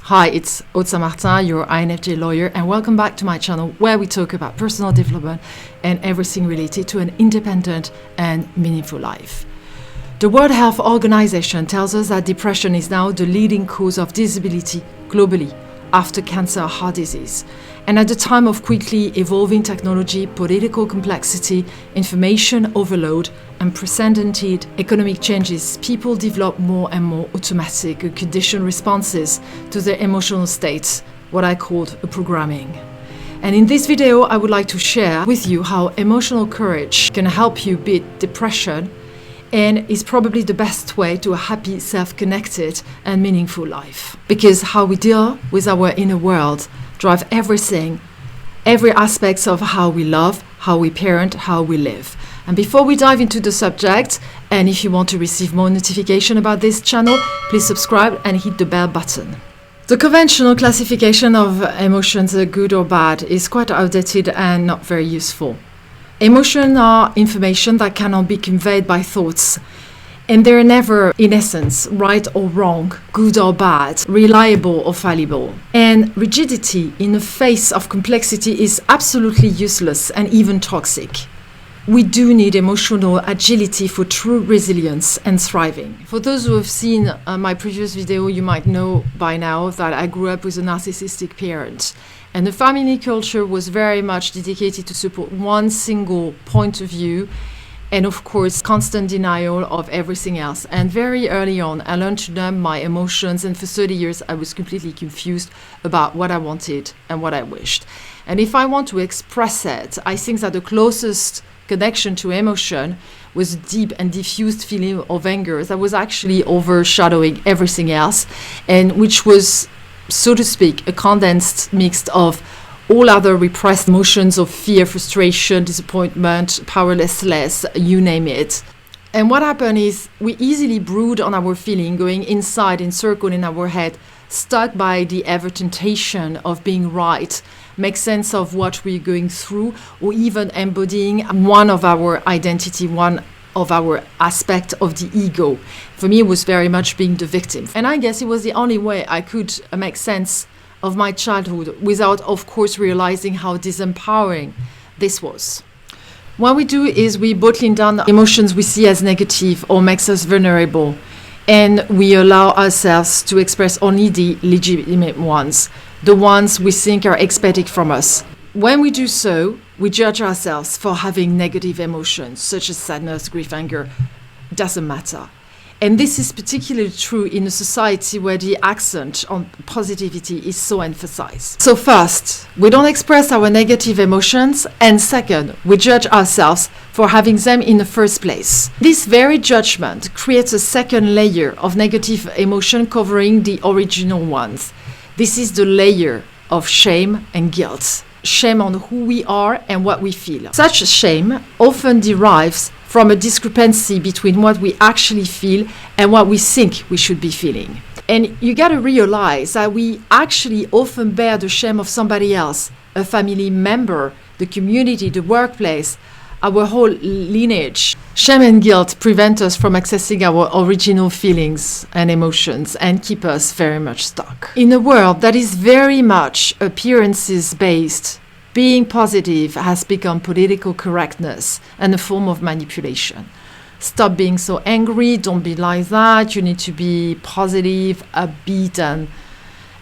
Hi, it's Aude, your INFJ lawyer, and welcome back to my channel where we talk about personal development and everything related to an independent and meaningful life. The World Health Organization tells us that depression is now the leading cause of disability globally after cancer or heart disease. And at the time of quickly evolving technology, political complexity, information overload, and unprecedented economic changes, people develop more and more automatic or conditioned responses to their emotional states, what I called a programming. And in this video, I would like to share with you how emotional courage can help you beat depression and is probably the best way to a happy, self-connected and meaningful life. Because how we deal with our inner world drive everything, every aspect of how we love, how we parent, how we live. And before we dive into the subject, and if you want to receive more notification about this channel, please subscribe and hit the bell button. The conventional classification of emotions, good or bad, is quite outdated and not very useful. Emotions are information that cannot be conveyed by thoughts, and they're never, in essence, right or wrong, good or bad, reliable or fallible. And rigidity in the face of complexity is absolutely useless and even toxic. We do need emotional agility for true resilience and thriving. For those who have seen my previous video, you might know by now that I grew up with a narcissistic parent. And the family culture was very much dedicated to support one single point of view and, of course, constant denial of everything else. And very early on, I learned to numb my emotions, and for 30 years, I was completely confused about what I wanted and what I wished. And if I want to express it, I think that the closest connection to emotion was a deep and diffused feeling of anger that was actually overshadowing everything else, and which was, so to speak, a condensed mix of all other repressed emotions of fear, frustration, disappointment, powerlessness, you name it. And what happened is we easily brood on our feeling, going inside in circle in our head, stuck by the ever temptation of being right, make sense of what we're going through, or even embodying one of our identity, one of our aspect of the ego. For me, it was very much being the victim. And I guess it was the only way I could make sense of my childhood without, of course, realizing how disempowering this was. What we do is we bottling down emotions we see as negative or makes us vulnerable, and we allow ourselves to express only the legitimate ones, the ones we think are expected from us. When we do so, we judge ourselves for having negative emotions, such as sadness, grief, anger. Doesn't matter. And this is particularly true in a society where the accent on positivity is so emphasized. So first, we don't express our negative emotions, and second, we judge ourselves for having them in the first place. This very judgment creates a second layer of negative emotion covering the original ones. This is the layer of shame and guilt. Shame on who we are and what we feel. Such shame often derives from a discrepancy between what we actually feel and what we think we should be feeling. And you gotta realize that we actually often bear the shame of somebody else, a family member, the community, the workplace, our whole lineage. Shame and guilt prevent us from accessing our original feelings and emotions and keep us very much stuck. In a world that is very much appearances based, being positive has become political correctness and a form of manipulation. Stop being so angry, don't be like that, you need to be positive, upbeat, and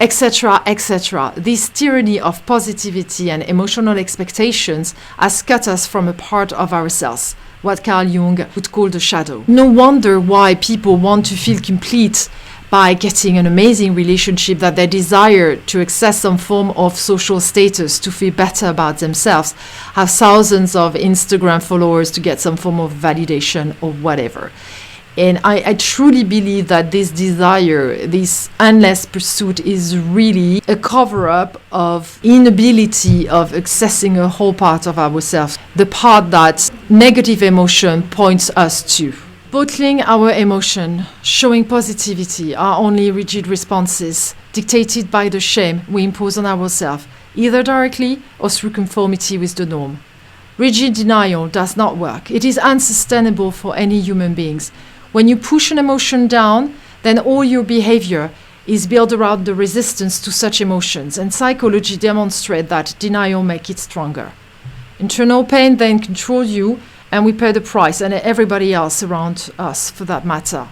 etc., etc. This tyranny of positivity and emotional expectations has cut us from a part of ourselves, what Carl Jung would call the shadow. No wonder why people want to feel complete by getting an amazing relationship that they desire, to access some form of social status, to feel better about themselves, have thousands of Instagram followers to get some form of validation or whatever. And I truly believe that this desire, this endless pursuit, is really a cover-up of inability of accessing a whole part of ourselves, the part that negative emotion points us to. Bottling our emotion, showing positivity are only rigid responses dictated by the shame we impose on ourselves, either directly or through conformity with the norm. Rigid denial does not work. It is unsustainable for any human beings. When you push an emotion down, then all your behavior is built around the resistance to such emotions, and psychology demonstrates that denial makes it stronger. Internal pain then controls you, and we pay the price, and everybody else around us for that matter.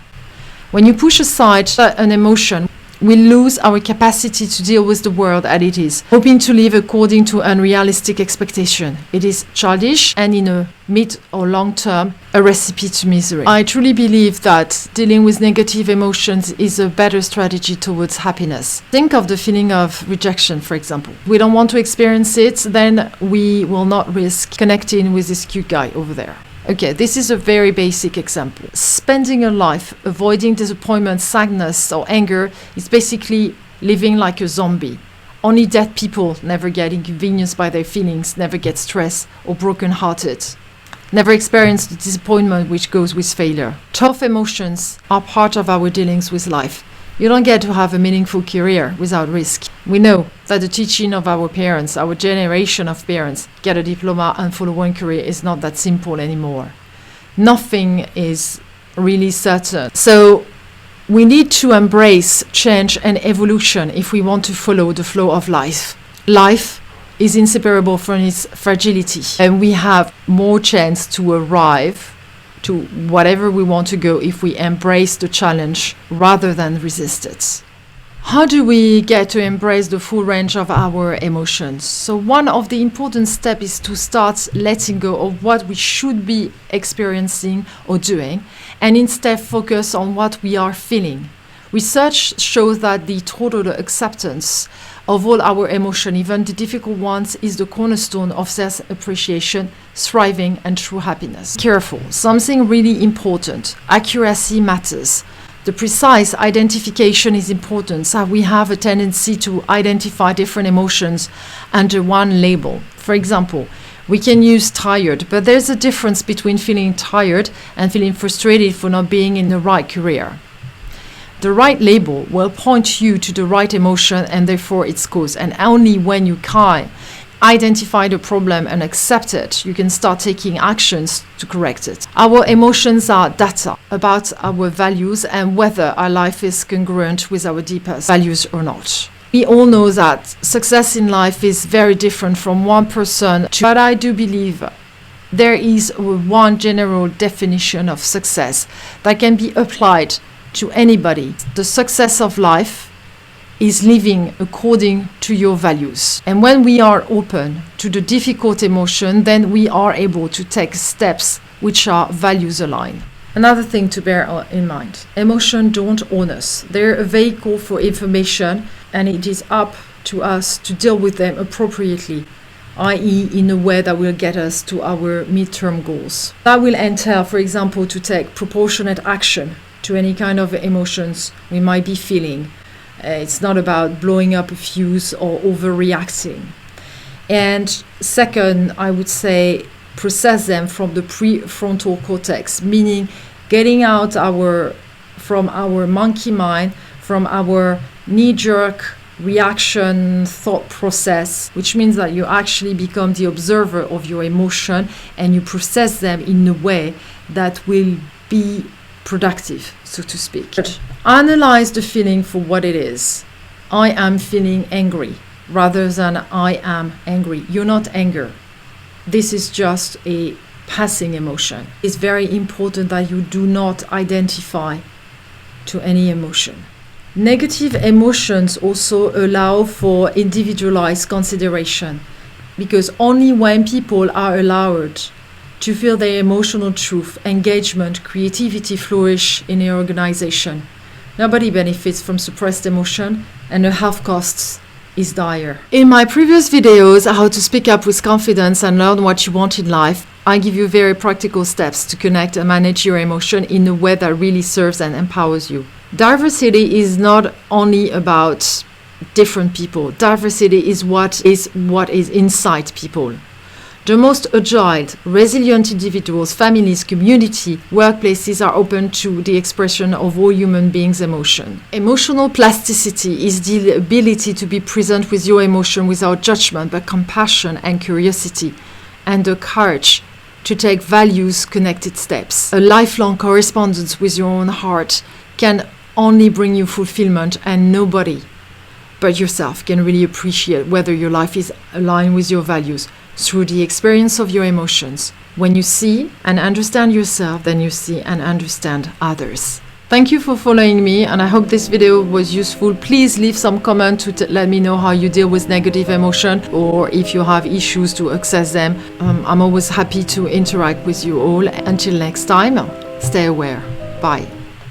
When you push aside an emotion, we lose our capacity to deal with the world as it is, hoping to live according to unrealistic expectation. It is childish and in a mid or long term, a recipe to misery. I truly believe that dealing with negative emotions is a better strategy towards happiness. Think of the feeling of rejection, for example. We don't want to experience it, then we will not risk connecting with this cute guy over there. Okay, this is a very basic example. Spending a life avoiding disappointment, sadness, or anger is basically living like a zombie. Only dead people never get inconvenienced by their feelings, never get stressed or broken-hearted, never experience the disappointment which goes with failure. Tough emotions are part of our dealings with life. You don't get to have a meaningful career without risk. We know that the teaching of our parents, our generation of parents, get a diploma and follow one career is not that simple anymore. Nothing is really certain. So we need to embrace change and evolution if we want to follow the flow of life. Life is inseparable from its fragility, and we have more chance to arrive to whatever we want to go if we embrace the challenge rather than resist it. How do we get to embrace the full range of our emotions? So one of the important steps is to start letting go of what we should be experiencing or doing, and instead focus on what we are feeling. Research shows that the total acceptance of all our emotions, even the difficult ones, is the cornerstone of self-appreciation, thriving, and true happiness. Careful, something really important. Accuracy matters. The precise identification is important, so we have a tendency to identify different emotions under one label. For example, we can use tired, but there's a difference between feeling tired and feeling frustrated for not being in the right career. The right label will point you to the right emotion and therefore its cause. And only when you can identify the problem and accept it, you can start taking actions to correct it. Our emotions are data about our values and whether our life is congruent with our deepest values or not. We all know that success in life is very different from one person to, but I do believe there is one general definition of success that can be applied to anybody. The success of life is living according to your values. And when we are open to the difficult emotion, then we are able to take steps which are values aligned. Another thing to bear in mind, emotions don't own us. They're a vehicle for information, and it is up to us to deal with them appropriately, i.e. in a way that will get us to our midterm goals. That will entail, for example, to take proportionate action to any kind of emotions we might be feeling. It's not about blowing up a fuse or overreacting. And second, I would say process them from the prefrontal cortex, meaning getting out from our monkey mind, from our knee-jerk reaction thought process, which means that you actually become the observer of your emotion and you process them in a way that will be productive, so to speak. But analyze the feeling for what it is. I am feeling angry rather than I am angry. You're not anger. This is just a passing emotion. It's very important that you do not identify to any emotion. Negative emotions also allow for individualized consideration, because only when people are allowed to feel their emotional truth, engagement, creativity flourish in an organization. Nobody benefits from suppressed emotion, and the health costs is dire. In my previous videos, how to speak up with confidence and learn what you want in life, I give you very practical steps to connect and manage your emotion in a way that really serves and empowers you. Diversity is not only about different people. Diversity is what is inside people. The most agile, resilient individuals, families, community, workplaces are open to the expression of all human beings' emotion. Emotional plasticity is the ability to be present with your emotion without judgment, but compassion and curiosity, and the courage to take values-connected steps. A lifelong correspondence with your own heart can only bring you fulfillment, and nobody but yourself can really appreciate whether your life is aligned with your values through the experience of your emotions. When you see and understand yourself, then you see and understand others. Thank you for following me, and I hope this video was useful. Please leave some comment to let me know how you deal with negative emotion, or if you have issues to access them. I'm always happy to interact with you all. Until next time, stay aware. Bye.